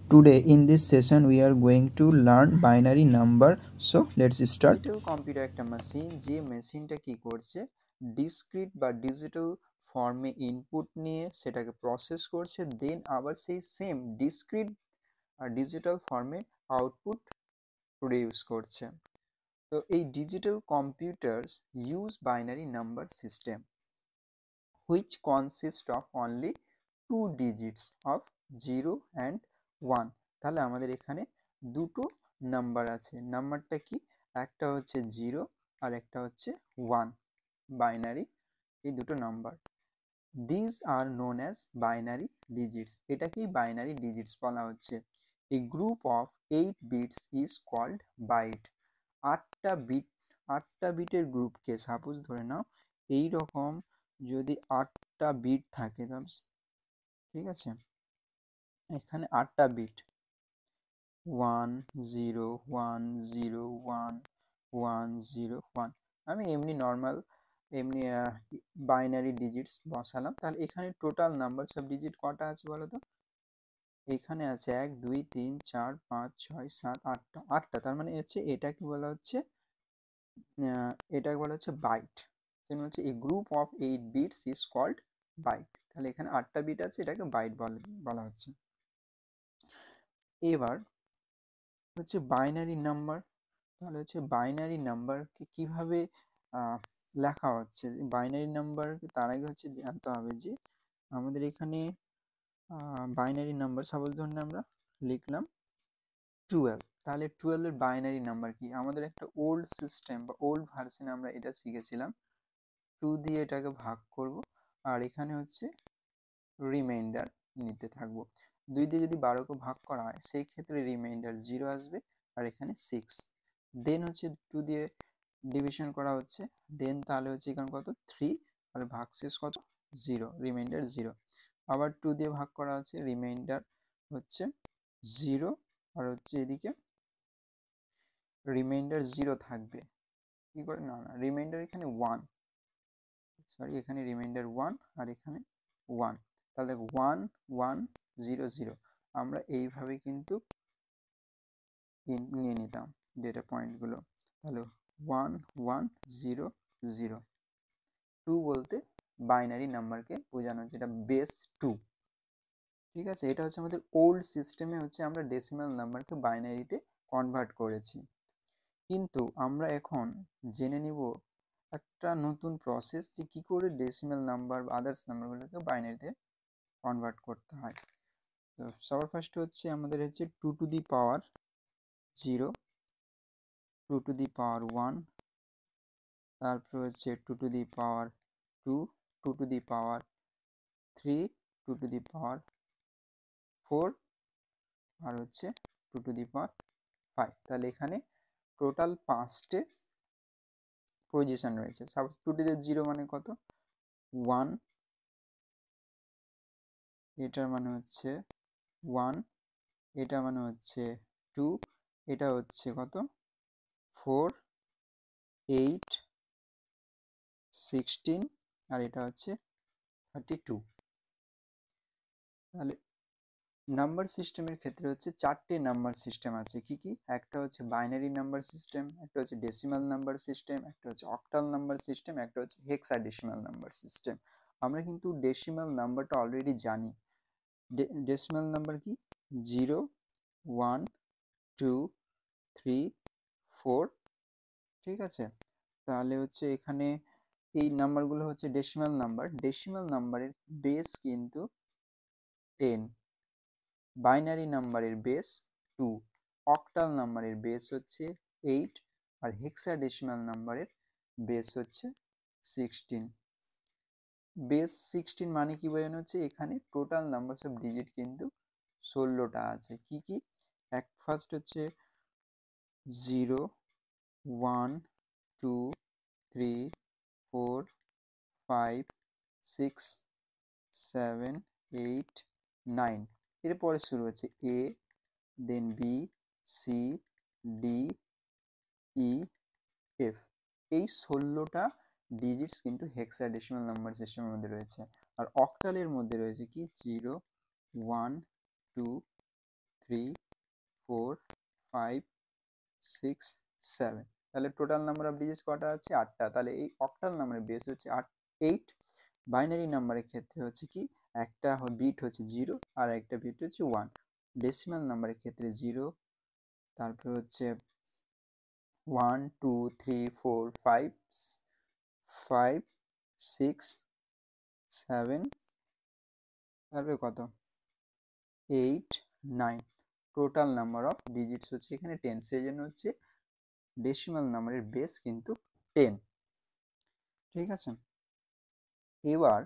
Today in this session we are going to learn binary number. So let's start. Digital computer একটা machine, যে মেশিনটা কি করছে, discrete বা ডিজিটাল ফর্মে ইনপুট নিয়ে সেটাকে প্রসেস করছে, দেন আবার সেই সেম ডিসক্রিট আর ডিজিটাল ফর্মে আউটপুট প্রডিউস করছে। তো এই digital computers use binary number system which consist of only 2 digits of 0 and 1। তাহলে আমাদের এখানে দুটো নাম্বার আছে, নাম্বারটা কি, একটা হচ্ছে 0 আর একটা হচ্ছে 1, বাইনারি এই দুটো number. This are known as binary digits, এটাকেই বাইনারি ডিজিটস বলা হচ্ছে। A group of 8 bits is called byte. আটটা বিটের গ্রুপকে সাপোজ ধরে নাও এই রকম, যদি 8টা বিট থাকে, ঠিক আছে, এখানে 8টা বিট 1 0 1 0 1 1 0 1, আমি এমনি নর্মাল এমনি বাইনারি ডিজিটস বসালাম। তাহলে এখানে টোটাল নাম্বার সব ডিজিট কটা আছে বলো তো? এখানে আছে 1 2 3 4 5 6 7 8টা, তার মানে হচ্ছে এটাকে বলা হচ্ছে বাইট। সেটা হচ্ছে a group of 8 bits is called byte. তাহলে এখানে 8টা বিট আছে, এটাকে বাইট বলা হচ্ছে। এবার হচ্ছে বাইনারি নাম্বার। তাহলে হচ্ছে বাইনারি নাম্বারকে কিভাবে লেখা হচ্ছে, বাইনারি নাম্বার তার আগে হচ্ছে জানতে হবে যে আমাদের এখানে বাইনারি নাম্বার সাপোজ ধরুন আমরা লিখলাম 12, তাহলে 12 এর বাইনারি নাম্বার কি? আমাদের একটা ওল্ড সিস্টেম বা ওল্ড ভার্সনে আমরা এটা শিখেছিলাম 2 দিয়ে এটাকে ভাগ করব, আর এখানে হচ্ছে রিমাইন্ডার নিতে থাকবো। 2 দিয়ে যদি 12কে ভাগ করা হয় সেই ক্ষেত্রে রিমাইন্ডার 0 আসবে, আর এখানে 6। দেন হচ্ছে 2 দিয়ে ডিভিশন করা হচ্ছে, দেন তাহলে হচ্ছে এখানে কত 3, আর ভাগশেষ কত 0, রিমাইন্ডার 0। আবার 2 দিয়ে ভাগ করা হচ্ছে, রিমাইন্ডার হচ্ছে 0, আর হচ্ছে এদিকে রিমাইন্ডার 0 থাকবে। কি করে, না রিমাইন্ডার এখানে 1, সরি এখানে রিমাইন্ডার 1 আর এখানে 1, তাহলে 1 1 0 0 আমরা এইভাবে কিন্তু নিয়ে নিতাম ডেটা পয়েন্টগুলো। তাহলে 1 1 0 0, 2 বলতে বাইনারি নাম্বারকে বোঝানো, যেটা বেস 2। ঠিক আছে, এটা হচ্ছে আমাদের ওল্ড সিস্টেমে হচ্ছে আমরা ডেসিমাল নাম্বারকে বাইনারিতে কনভার্ট করেছি। কিন্তু আমরা এখন জেনে নিব একটা নতুন প্রসেস, যে কী করে ডেসিমাল নাম্বার বা আদার্স নাম্বারগুলোকে বাইনারিতে কনভার্ট করতে হয়। তো সবার ফার্স্ট হচ্ছে আমাদের হচ্ছে 2 to the power 0, 2 to the পাওয়ার 1, তারপর হচ্ছে 2 to the power 2, 2 to the power 3, 2 to the power 4, আর হচ্ছে 2 টু দি পাওয়ার 5। তাহলে এখানে টোটাল 5টে পজিশন রয়েছে। সাপোজ 2 টু দি 0 মানে কত 1, এটার মানে হচ্ছে 1, এটা মানে হচ্ছে 2, এটা হচ্ছে কত 4 8 16, আর এটা হচ্ছে 32। তাহলে নাম্বার সিস্টেমের ক্ষেত্রে হচ্ছে 4টে নাম্বার সিস্টেম আছে। কি কি? একটা হচ্ছে বাইনারি নাম্বার সিস্টেম, একটা হচ্ছে ডেসিমাল নাম্বার সিস্টেম, একটা হচ্ছে অক্টাল নাম্বার সিস্টেম, একটা হচ্ছে হেক্সাডেসিমাল নাম্বার সিস্টেম। আমরা কিন্তু ডেসিমাল নাম্বারটা অলরেডি জানি। ডেসিমাল নাম্বার কি? 0 1 2 3 4, ঠিক আছে। তাহলে হচ্ছে এখানে এই নাম্বারগুলো হচ্ছে ডেসিমাল নাম্বার। ডেসিমাল নাম্বারের বেস কিন্তু 10, বাইনারি নাম্বারের বেস 2, অক্টাল নাম্বারের বেস হচ্ছে 8, আর হেক্সাডেসিমাল নাম্বারের বেস হচ্ছে 16। বেস 16 মানে কি বোঝানো হচ্ছে, এখানে টোটাল নাম্বার অফ ডিজিট কিন্তু 16টা আছে। কি কি? ফার্স্ট হচ্ছে 0 1 2 3 4 5 6 7 8 9, এরপরে শুরু হচ্ছে A, then B C D E F. এই 16টা ডিজিটস কিন্তু হেক্সাডেসিমাল নাম্বার সিস্টেমের মধ্যে রয়েছে। আর অক্টালের মধ্যে রয়েছে কি 0 1 2 3 4 5 6 7, তাহলে টোটাল নাম্বার অফ ডিজিটস কটা আছে? 8টা। তাহলে এই অক্টাল নাম্বারের বেস হচ্ছে 8। বাইনারি নাম্বারের ক্ষেত্রে হচ্ছে কি একটা বিট হচ্ছে 0 আর একটা বিট হচ্ছে 1। ডেসিমাল নাম্বারের ক্ষেত্রে 0, তারপর হচ্ছে 1 2 3 4 5 5 6 7, তারপরে কত 8 9। টোটাল নাম্বার অফ ডিজিটস হচ্ছে এখানে 10, সেই জন্য হচ্ছে ডেসিমাল নাম্বারের বেস কিন্তু 10। ঠিক আছে, এবার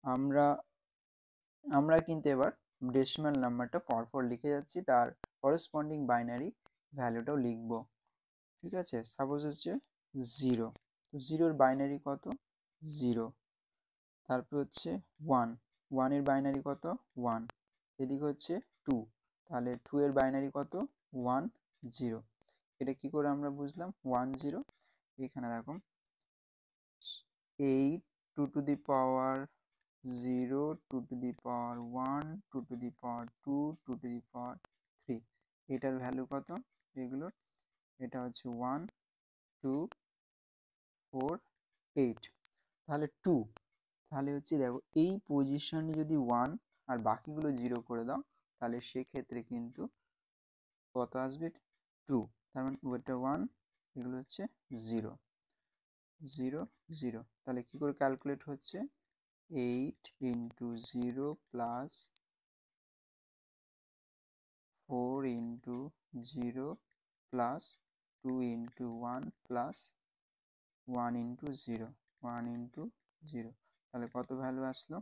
আমরা আমরা কিন্তু এবার ডেসিমাল নাম্বারটা পরপর লিখে যাচ্ছি, তার করেসপন্ডিং বাইনারি ভ্যালুটাও লিখব। ঠিক আছে, সাপোজ হচ্ছে 0, তো 0-র বাইনারি কত? 0। তারপর হচ্ছে 1, 1-এর বাইনারি কত? 1। এদিকে হচ্ছে 2, তাহলে 2-এর বাইনারি কত? 1 0। এটা কি করে আমরা বুঝলাম 1 0? এখানে দেখো 8 2 to the power 0 2 to the power 1 2 to the power 2 2 to the power 3, এটার ভ্যালু কত এগুলোর? এটা হচ্ছে 1 2 4 8, তাহলে 2। তাহলে হচ্ছে দেখো এই পজিশনে যদি 1 আর বাকিগুলো 0 করে দাও তাহলে সেক্ষেত্রে কিন্তু কত আসবে? 2। তার মানে ওটা 1, এগুলো হচ্ছে 0 0 0। তাহলে কি করে ক্যালকুলেট হচ্ছে? 8 into 0 plus 4 into 0 plus 2 into 1 plus 1 into 0 1 into 0, তাহলে কত ভ্যালু আসলো?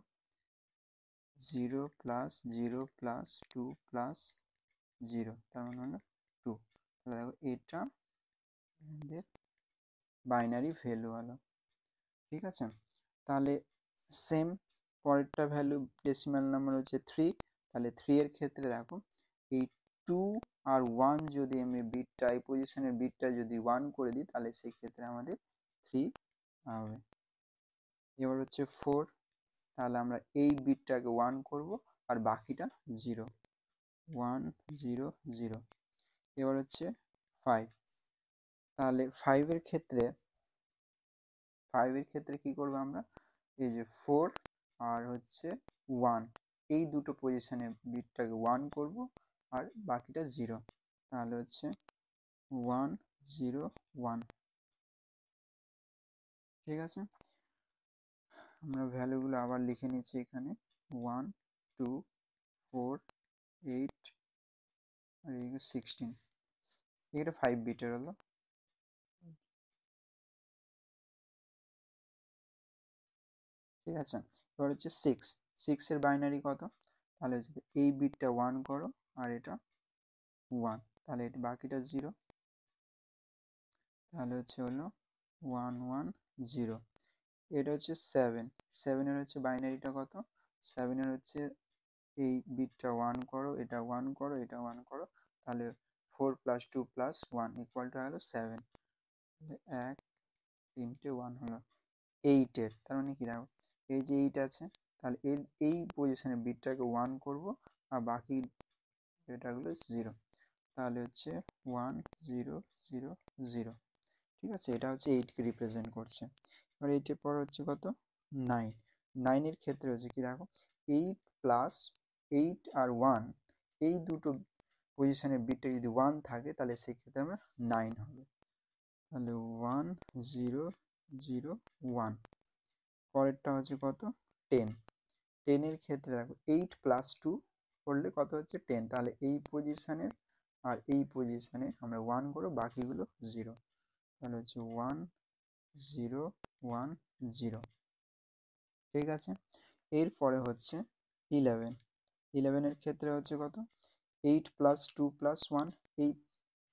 0 plus 0 plus 2 plus 0, তার মানে হলো 2। তাহলে দেখো এটা আমাদের বাইনারি ভ্যালু হলো। ঠিক আছে, তাহলে সেম পরেরটা ভ্যালু ডেসিমাল নাম্বার হচ্ছে 3, তাহলে 3 এর ক্ষেত্রে দেখো এই 2 আর 1 যদি আমি বিটটা এই পজিশনের বিটটা যদি 1 করে দিই তাহলে সেই ক্ষেত্রে আমাদের 3 হবে। এবার হচ্ছে 4, তাহলে আমরা এই বিটটাকে 1 করব আর বাকিটা 0 1 0 0। এবার হচ্ছে 5, তাহলে 5-এর ক্ষেত্রে কি করব আমরা? এই যে 4 আর হচ্ছে 1 এই দুটো পজিশনে বিটটাকে 1 করব আর বাকিটা 0, তাহলে হচ্ছে 1 0 1। ঠিক আছে, আমরা ভ্যালুগুলো আবার লিখে নিচ্ছি এখানে 1 2 4 8 আর এই 16, এটা 5 বিটের হলো। ঠিক আছে, এবার হচ্ছে 6 এর বাইনারি কত? তাহলে হচ্ছে এই বিটটা 1 করো আর এটা 1, তাহলে এটা বাকিটা 0, তাহলে হচ্ছে হলো 1 1 0। এটা হচ্ছে 7-এর হচ্ছে বাইনারিটা কত? 7-এর হচ্ছে এই বিটটা 1 করো, এটা 1 করো, এটা 1 করো, তাহলে 4 + 2 + 1 = হলো 7। 1 3টে 1 হলো 8-এর, তার মানে কি দেখো এই যে 8 আছে, তাহলে এই পজিশনে বিটটাকে 1 করব আর বাকি ডেটাগুলো 0, তাহলে হচ্ছে 1 0 0 0। ঠিক আছে, এটা হচ্ছে 8কে রিপ্রেজেন্ট করছে। এবার 8-এর পর হচ্ছে কত? 9। 9-এর ক্ষেত্রে হচ্ছে কি দেখো 8 + 8 আর 1 এই দুটো পজিশনের বিটটা যদি 1 থাকে তাহলে সেক্ষেত্রে আমরা 9 হবে, তাহলে 1 0 0 1। পরেরটা হচ্ছে কত? 10। 10-এর ক্ষেত্রে দেখো 8 + 2 করলে কত হচ্ছে? 10, তাহলে এই পজিশনের আর এই পজিশনে আমরা 1 করব, বাকিগুলো 0, তাহলে হচ্ছে 1 0 1 0। ঠিক আছে, এরপরে হচ্ছে 11। 11-এর ক্ষেত্রে হচ্ছে কত? 8 + 2 + 1, এই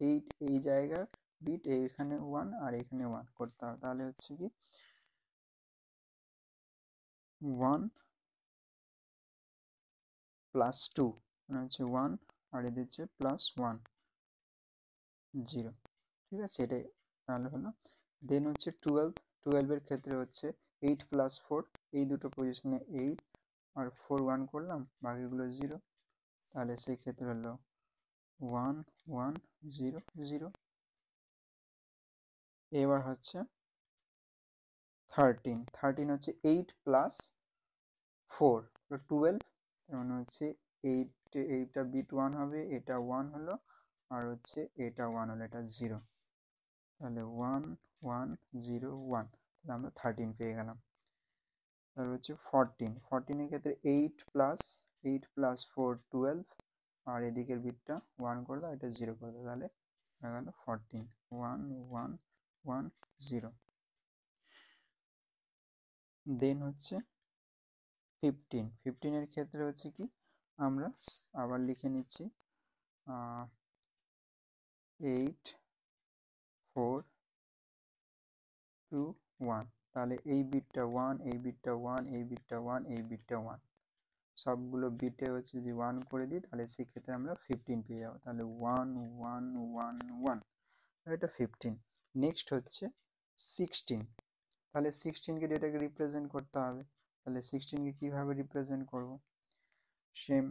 8 এই জায়গার বিট এখানে 1 আর এখানে 1 করতে হবে, তাহলে হচ্ছে কি 1 + 2 মানে হচ্ছে 1 আর এদের হচ্ছে +1 0। ঠিক আছে, এটাই তাহলে হলো। দেন হচ্ছে 12-এর ক্ষেত্রে হচ্ছে 8 + 4 এই দুটো পজিশনে 8 আর 4 1 করলাম, বাকিগুলো 0, তাহলে সেই ক্ষেত্রে হলো 1 1 0 0। এবার হচ্ছে 13 13 হচ্ছে 8 প্লাস 4 12, তার মানে হচ্ছে 8, এইটা বিট 1 হবে, এটা 1 হলো, আর হচ্ছে এটা 1 হলো, এটা 0, তাহলে 1 1 0 1, তাহলে আমরা 13 পেয়ে গেলাম। তারপর হচ্ছে 14 14 এর ক্ষেত্রে 8 প্লাস 4 12, আর এদিকের বিটটা 1 করে দাও, এটা 0 করে দাও, তাহলে হয়ে গেল 14 1 1 1 0। দেন হচ্ছে 15 15 এর ক্ষেত্রে হচ্ছে কি আমরা আবার লিখে নিচ্ছি 8 4 2 1, তাহলে এই বিটটা 1, এই বিটটা 1, এই বিটটা 1, এই বিটটা 1, সবগুলো বিটে হচ্ছে যদি 1 করে দিই তাহলে সেক্ষেত্রে আমরা 15 পেয়ে যাবো। তাহলে 1 1 1 1, এটা 15। নেক্সট হচ্ছে 16, তাহলে 16কে এটাকে রিপ্রেজেন্ট করতে হবে, তাহলে 16কে কীভাবে রিপ্রেজেন্ট করব, সেম,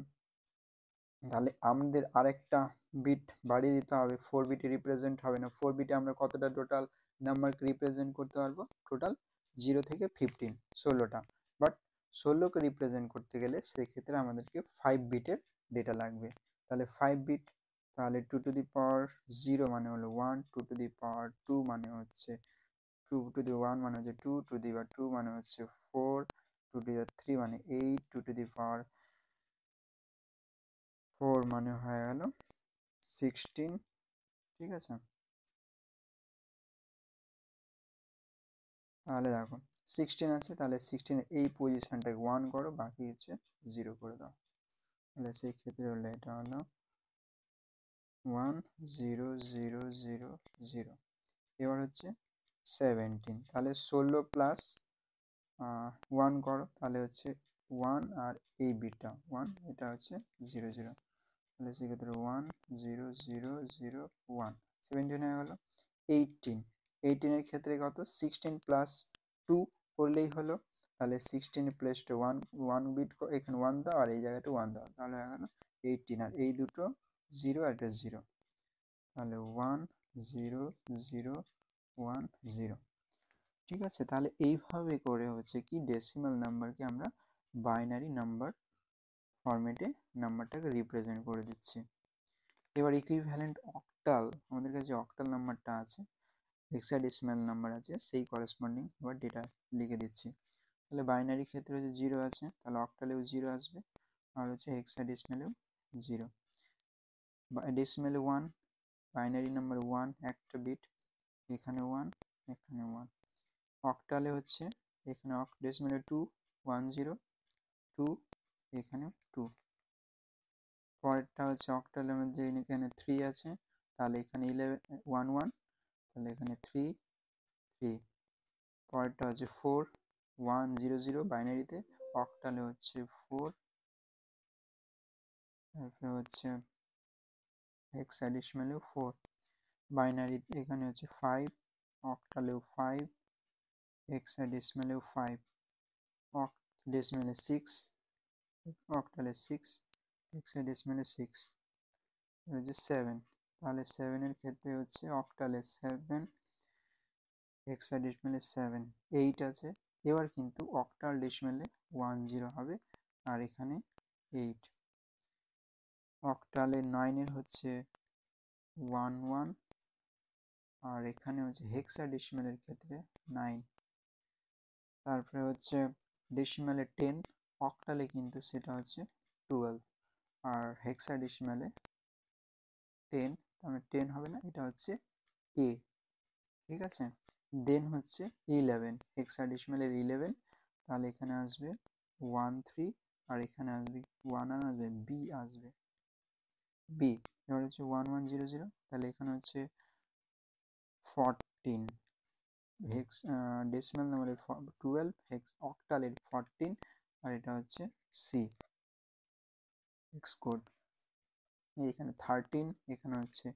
তাহলে আমাদের আরেকটা বিট বাড়িয়ে দিতে হবে, 4 বিটে রিপ্রেজেন্ট হবে না, 4 বিটে আমরা কতটা টোটাল নাম্বারকে রিপ্রেজেন্ট করতে পারবো, টোটাল 0 থেকে 15 16টা, বাট 16কে রিপ্রেজেন্ট করতে গেলে সেক্ষেত্রে আমাদেরকে 5 বিটের ডেটা লাগবে, তাহলে 5 বিট, তাহলে 2 টু দি পাওয়ার 0 মানে হলো 1, 2 টু দি পাওয়ার 2 মানে হচ্ছে 2 টু দি 1 মানে হচ্ছে 2, 2 টু দি পাওয়ার 2 মানে হচ্ছে 4, 2 টু দি পাওয়ার 3 মানে 8, 2 টু দি পাওয়ার 4 মানে হয়ে গেল 16, ঠিক আছে। তাহলে দেখো 16 আছে, তাহলে 16 এই পজিশনটাকে 1 করো, বাকি হচ্ছে 0 করে দাও, তাহলে সেই ক্ষেত্রে হলো এটা হলো 1 0 0 0 0। এবার হচ্ছে 17, তাহলে 16 প্লাস 1 করো, তাহলে হচ্ছে 1, আর এই বিটটা 1, এটা হচ্ছে 0 0, তাহলে সেক্ষেত্রে 1 0 0 0 1, 17 হয়ে গেলো। 18 18 এর ক্ষেত্রে কত, 16 প্লাস 2 করলেই হলো, তাহলে 16 প্লাস 1 1 বিট এখানে 1 দাও, আর এই জায়গাটা 1 দাও, তাহলে হয়ে গেল 18, আর এই দুটো 0 আর এটা 0, তাহলে 1 0 0 1 0, ঠিক আছে। তাহলে এইভাবে করে হচ্ছে কি ডেসিমাল নাম্বারকে আমরা বাইনারি নাম্বার ফরম্যাটে নাম্বারটাকে রিপ্রেজেন্ট করে দিচ্ছি। এবার ইকুইভ্যালেন্ট অক্টাল, আমাদের কাছে অক্টাল নাম্বারটা আছে, হেক্সাডেসিমাল নাম্বার আছে, সেই করেসপন্ডিং এবার ডেটা লিখে দিচ্ছি। তাহলে বাইনারি ক্ষেত্রে হচ্ছে 0 আছে, তাহলে অক্টালেও 0 আসবে, আর হচ্ছে হেক্সাডেসিমালেও 0, ডেসিমালে 1, বাইনারি নাম্বার 1 একটা বিট, এখানে 1 এখানে 1, অক্টালে হচ্ছে এখানে ডেসিমালে 2 1 0 2, এখানে 2, পরেরটা হচ্ছে অক্টালের মধ্যে এখানে 3 আছে, তাহলে এখানে 11 1 1, তাহলে এখানে 3 3, পরেরটা হচ্ছে 4 1 0 0 বাইনারিতে, অক্টালে হচ্ছে 4, তারপরে হচ্ছে হেক্সাডেসিমালেও 4, বাইনারি এখানে হচ্ছে 5, অক্টালেও 5, হেক্সাডেসিমালেও 5, ডেসিমালে 6, অক্টালে 6, হেক্সাডেসিমালে 6, হচ্ছে 7, তাহলে 7 এর ক্ষেত্রে হচ্ছে অক্টালে 7, হেক্সাডেসিমালে 7, 8 আছে। এবার কিন্তু অক্টাল ডেসিমালে 1 0 হবে, আর এখানে 8, অক্টালে 9 এর হচ্ছে 1 1, আর এখানে হচ্ছে হেক্সাডেসিমালের ক্ষেত্রে 9, তারপরে হচ্ছে ডেসিমালে 10, অক্টালে কিন্তু সেটা হচ্ছে 12, আর হেক্সাডেসিমালে 10, তাহলে 10 হবে না, এটা হচ্ছে এ, ঠিক আছে। দেন হচ্ছে 11, হেক্সাডেসিমালের 11, তাহলে এখানে আসবে 1 3, আর এখানে আসবে 1 আর আসবে বি, আসবে বি, এবার হচ্ছে 1 1 0 0, তাহলে এখানে হচ্ছে 14, হেক্স ডেসিমাল নাম্বারের 12, হেক্স অক্টালের 14, আর এটা হচ্ছে সি হেক্স কোড, এখানে 13, এখানে হচ্ছে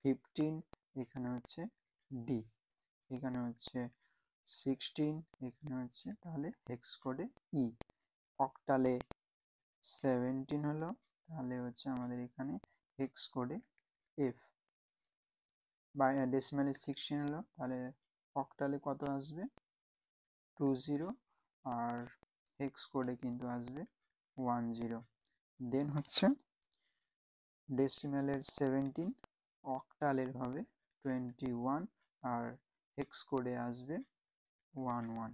15, এখানে হচ্ছে ডি, এখানে হচ্ছে 16, এখানে হচ্ছে তাহলে হেক্স কোডে ই, অক্টালে 17 হলো, তাহলে হচ্ছে আমাদের এখানে হেক্স কোডে এফ। ডেসিমালে 16 হলো, তাহলে অক্টালে কত আসবে 20, আর হেক্স কোডে কিন্তু আসবে 10। দেন হচ্ছে ডেসিমালের 17, অক্টালের হবে 21, আর হেক্স কোডে আসবে 11।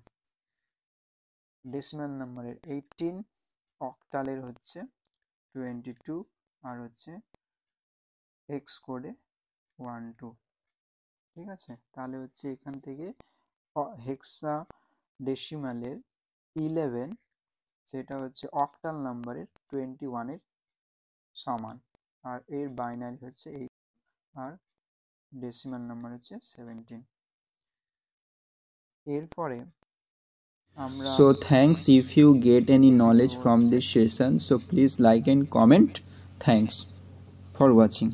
ডেসিমাল নাম্বারের 18, অক্টালের হচ্ছে 22, আর হচ্ছে হেক্স কোডে 12। ঠিক আছে, তাহলে হচ্ছে এখান থেকে হেক্সা ডেসিমালের 11 সেটা হচ্ছে অক্টাল নাম্বারের 21-এর সমান, আর এর বাইনারি হচ্ছে 8, আর ডেসিমাল নাম্বার হচ্ছে 17। এরপরে আমরা So thanks. If you get any knowledge from this session, so please like and comment. Thanks for watching.